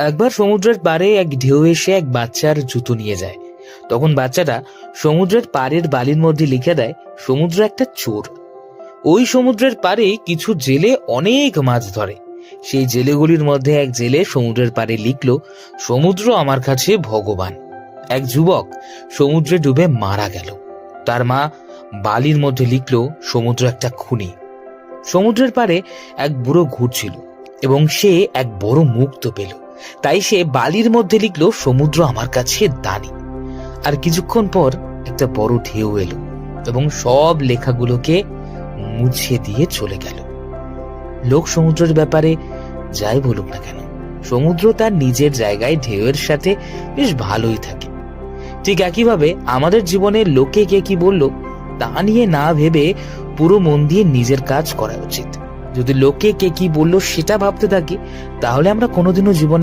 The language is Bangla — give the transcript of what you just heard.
একবার সমুদ্রের পাড়ে এক ঢেউ এসে এক বাচ্চার জুতো নিয়ে যায়। তখন বাচ্চাটা সমুদ্রের পাড়ের বালির মধ্যে লিখে দেয়, সমুদ্র একটা চোর। ওই সমুদ্রের পাড়ে কিছু জেলে অনেক মাছ ধরে। সেই জেলেগুলির মধ্যে এক জেলে সমুদ্রের পাড়ে লিখলো, সমুদ্র আমার কাছে ভগবান। এক যুবক সমুদ্রে ডুবে মারা গেল। তার মা বালির মধ্যে লিখলো, সমুদ্র একটা খুনি। সমুদ্রের পাড়ে এক বুড়ো ঘুরছিল এবং সে এক বড় মুক্তো পেল। তাই সে বালির মধ্যে লিখলো, সমুদ্র আমার কাছে দানি। আর কিছুক্ষণ পর একটা বড় ঢেউ এলো এবং সব লেখাগুলোকে মুছে দিয়ে চলে গেল। লোক সমুদ্রের ব্যাপারে যাই বলুক না কেন, সমুদ্র তার নিজের জায়গায় ঢেউয়ের সাথে বেশ ভালোই থাকে। ঠিক একইভাবে আমাদের জীবনে লোকে কে কি বলল তা নিয়ে না ভেবে পুরো মন দিয়ে নিজের কাজ করা উচিত। যদি লোকে কে কি বলল সেটা ভাবতে থাকি, তাহলে আমরা কোনোদিনও জীবনে